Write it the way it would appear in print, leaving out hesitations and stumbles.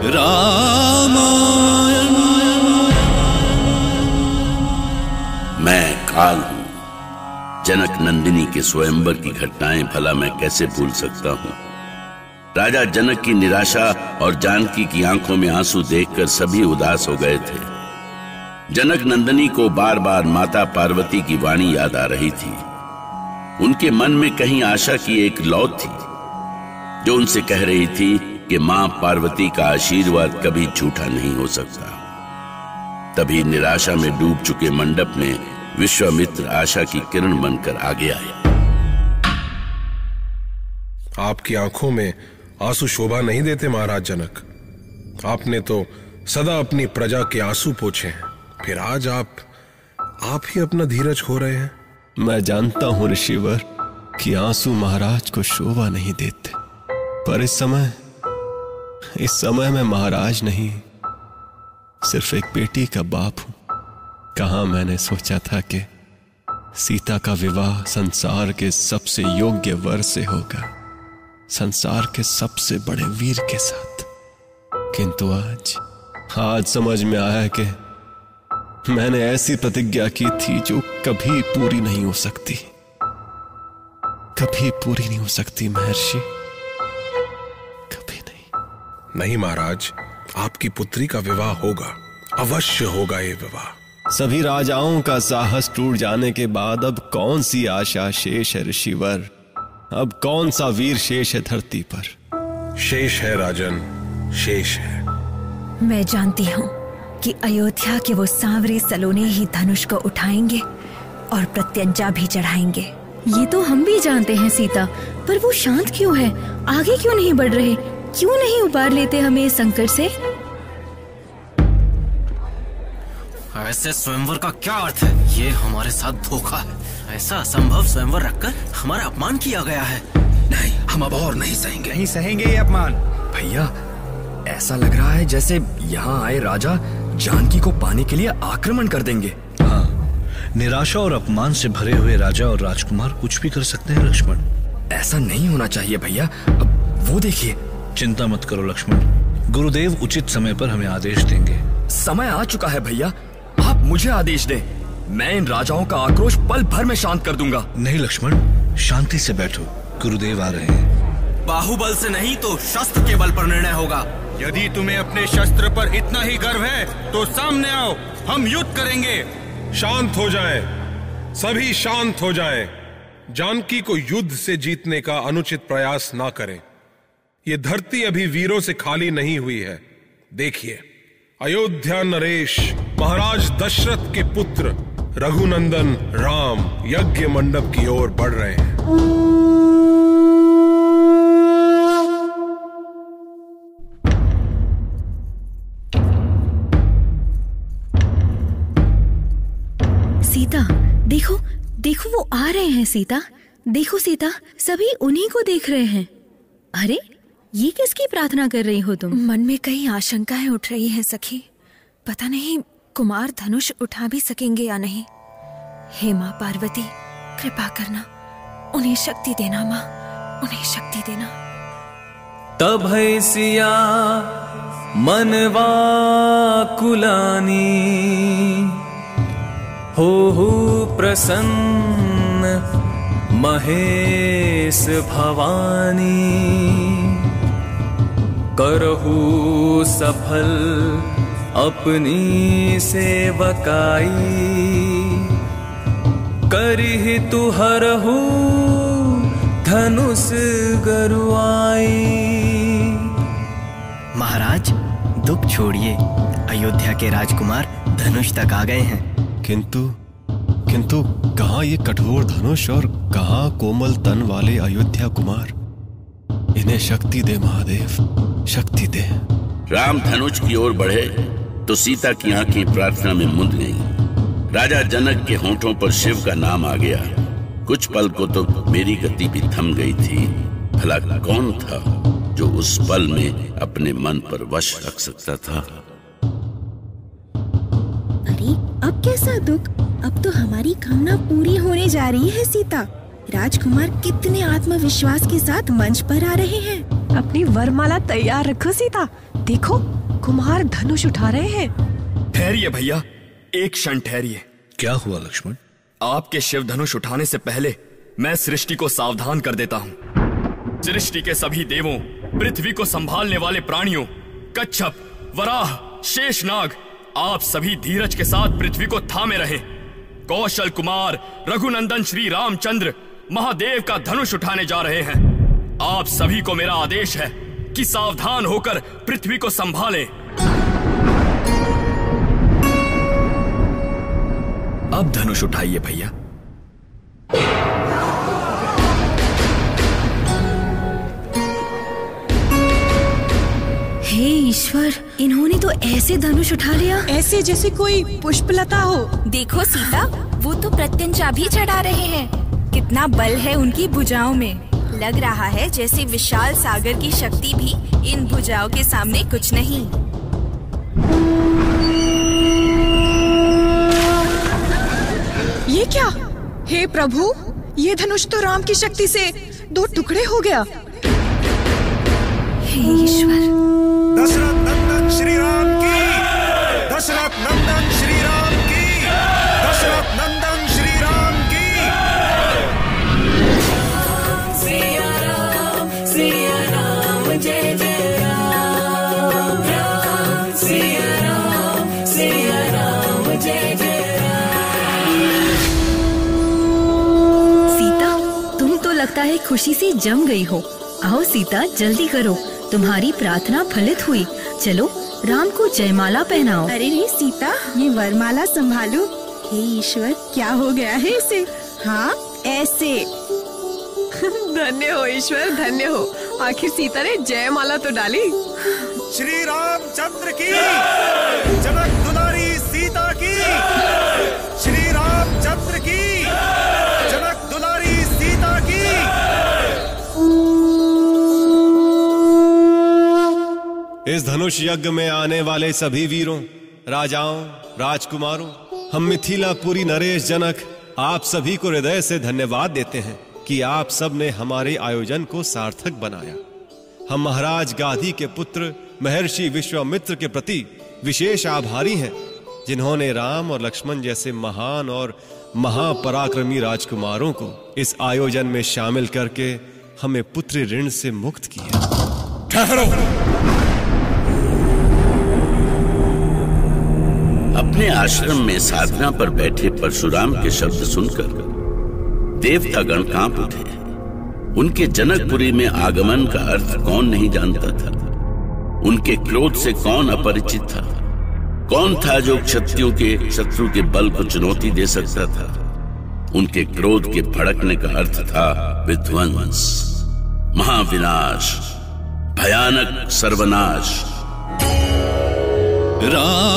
रामायण। मैं काल हूं। जनक नंदिनी के स्वयंवर की घटनाएं भला मैं कैसे भूल सकता हूं। राजा जनक की निराशा और जानकी की आंखों में आंसू देखकर सभी उदास हो गए थे। जनक नंदिनी को बार बार माता पार्वती की वाणी याद आ रही थी। उनके मन में कहीं आशा की एक लौ थी जो उनसे कह रही थी कि मां पार्वती का आशीर्वाद कभी झूठा नहीं हो सकता। तभी निराशा में डूब चुके मंडप में विश्वामित्र आशा की किरण बनकर आगे आए। आपकी आंखों में आंसू शोभा नहीं देते महाराज जनक। आपने तो सदा अपनी प्रजा के आंसू पोंछे हैं, फिर आज आप ही अपना धीरज खो रहे हैं। मैं जानता हूं ऋषिवर कि आंसू महाराज को शोभा नहीं देते, पर इस समय मैं महाराज नहीं, सिर्फ एक बेटी का बाप हूं। कहां मैंने सोचा था कि सीता का विवाह संसार के सबसे योग्य वर से होगा, संसार के सबसे बड़े वीर के साथ। किंतु आज समझ में आया कि मैंने ऐसी प्रतिज्ञा की थी जो कभी पूरी नहीं हो सकती, कभी पूरी नहीं हो सकती महर्षि, कभी नहीं महाराज, आपकी पुत्री का विवाह होगा, अवश्य होगा ये विवाह। सभी राजाओं का साहस टूट जाने के बाद अब कौन सी आशा शेष है ऋषिवर? अब कौन सा वीर शेष है धरती पर? शेष है राजन, शेष है। मैं जानती हूँ कि अयोध्या के वो सांवरे सलोने ही धनुष को उठाएंगे और प्रत्यंचा भी चढ़ाएंगे। ये तो हम भी जानते हैं सीता, पर वो शांत क्यों है? आगे क्यों नहीं बढ़ रहे? क्यों नहीं उबार लेते हमें इस संकट से? ऐसे स्वयंवर का क्या अर्थ है? ये हमारे साथ धोखा है। ऐसा असंभव स्वयंवर रखकर हमारा अपमान किया गया है। नहीं, हम अब और नहीं सहेंगे। नहीं सहेंगे ये अपमान। भैया, ऐसा लग रहा है जैसे यहाँ आए राजा जानकी को पाने के लिए आक्रमण कर देंगे। हाँ, निराशा और अपमान से भरे हुए राजा और राजकुमार कुछ भी कर सकते हैं लक्ष्मण। ऐसा नहीं होना चाहिए भैया। अब वो देखिए। चिंता मत करो लक्ष्मण, गुरुदेव उचित समय पर हमें आदेश देंगे। समय आ चुका है भैया, आप मुझे आदेश दें। मैं इन राजाओं का आक्रोश पल भर में शांत कर दूंगा। नहीं लक्ष्मण, शांति से बैठो, गुरुदेव आ रहे हैं। बाहुबल से नहीं तो शस्त्र के बल पर निर्णय होगा। यदि तुम्हें अपने शस्त्र पर इतना ही गर्व है तो सामने आओ, हम युद्ध करेंगे। शांत हो जाएं, सभी शांत हो जाएं। जानकी को युद्ध से जीतने का अनुचित प्रयास ना करें। ये धरती अभी वीरों से खाली नहीं हुई है। देखिए, अयोध्या नरेश महाराज दशरथ के पुत्र रघुनंदन राम यज्ञ मंडप की ओर बढ़ रहे हैं। सीता, देखो देखो, वो आ रहे हैं। सीता देखो, सीता सभी उन्हीं को देख रहे हैं। अरे, ये किसकी प्रार्थना कर रही हो तुम? मन में कई आशंकाएं उठ रही हैं सखी। पता नहीं कुमार धनुष उठा भी सकेंगे या नहीं। हे माँ पार्वती, कृपा करना, उन्हें शक्ति देना माँ, उन्हें शक्ति देना। तब है सिया मनवा कुलानी, हो प्रसन्न महेश भवानी, करहु सफल अपनी सेवकाई, करिहि तुहरहु धनुष गरुआई। महाराज, दुख छोड़िए, अयोध्या के राजकुमार धनुष तक आ गए हैं। किंतु कहाँ ये कठोर धनुष और कहाँ कोमल तन वाले अयोध्या कुमार? इन्हें शक्ति दे महादेव, शक्ति दे। राम धनुष की ओर बढ़े तो सीता की आंखें प्रार्थना में मुंद गईं। राजा जनक के होंठों पर शिव का नाम आ गया। कुछ पल को तो मेरी गति भी थम गई थी। भला कौन था जो उस पल में अपने मन पर वश रख सकता था? अरे, अब कैसा दुख? अब तो हमारी कामना पूरी होने जा रही है सीता। राजकुमार कितने आत्मविश्वास के साथ मंच पर आ रहे हैं। अपनी वरमाला तैयार रखो सीता। देखो कुमार धनुष उठा रहे हैं। ठहरिए भैया, एक क्षण ठहरिए। क्या हुआ लक्ष्मण? आपके शिव धनुष उठाने से पहले मैं सृष्टि को सावधान कर देता हूँ। सृष्टि के सभी देवों, पृथ्वी को संभालने वाले प्राणियों, कच्छप, वराह, शेषनाग, आप सभी धीरज के साथ पृथ्वी को थामे रहे। कौशल कुमार रघुनंदन श्री रामचंद्र महादेव का धनुष उठाने जा रहे हैं। आप सभी को मेरा आदेश है कि सावधान होकर पृथ्वी को संभालें। अब धनुष उठाइए भैया। हे ईश्वर, इन्होंने तो ऐसे धनुष उठा लिया, ऐसे जैसे कोई पुष्पलता हो। देखो सीता, वो तो प्रत्यंचा भी चढ़ा रहे हैं। कितना बल है उनकी भुजाओं में। लग रहा है जैसे विशाल सागर की शक्ति भी इन भुजाओं के सामने कुछ नहीं। ये क्या? हे प्रभु, ये धनुष तो राम की शक्ति से 2 टुकड़े हो गया। हे ईश्वर। दशरथ नंदन श्री राम की, दशरथ नंदन श्री राम की, दशरथ नंदन श्री राम की। सिया राम जय जय राम, राम सिया राम जय जय राम। सीता, तुम तो लगता है खुशी से जम गई हो। आओ सीता, जल्दी करो, तुम्हारी प्रार्थना फलित हुई। चलो राम को जयमाला पहनाओ। अरे रे सीता, ये वरमाला संभालो। हे ईश्वर, क्या हो गया है इसे? हाँ, ऐसे। धन्य हो ईश्वर, धन्य हो। आखिर सीता ने जयमाला तो डाली। श्री रामचंद्र की, जनक दुलारी सीता की, श्री रामचंद्र की, जनक दुलारी सीता की। इस धनुष यज्ञ में आने वाले सभी वीरों, राजाओं, राजकुमारों, हम मिथिलापुरी नरेश जनक आप सभी को हृदय से धन्यवाद देते हैं कि आप सब ने हमारे आयोजन को सार्थक बनाया। हम महाराज गाधी के पुत्र महर्षि विश्वामित्र के प्रति विशेष आभारी हैं, जिन्होंने राम और लक्ष्मण जैसे महान और महापराक्रमी राजकुमारों को इस आयोजन में शामिल करके हमें पुत्र ऋण से मुक्त किया। ठहरो। अपने आश्रम में साधना पर बैठे परशुराम के शब्द सुनकर देवतागण कांप उठे। उनके जनकपुरी में आगमन का अर्थ कौन नहीं जानता था। उनके क्रोध से कौन अपरिचित था। कौन था जो क्षत्रियों के शत्रु के बल को चुनौती दे सकता था। उनके क्रोध के भड़कने का अर्थ था विध्वंस, महाविनाश, भयानक सर्वनाश। राम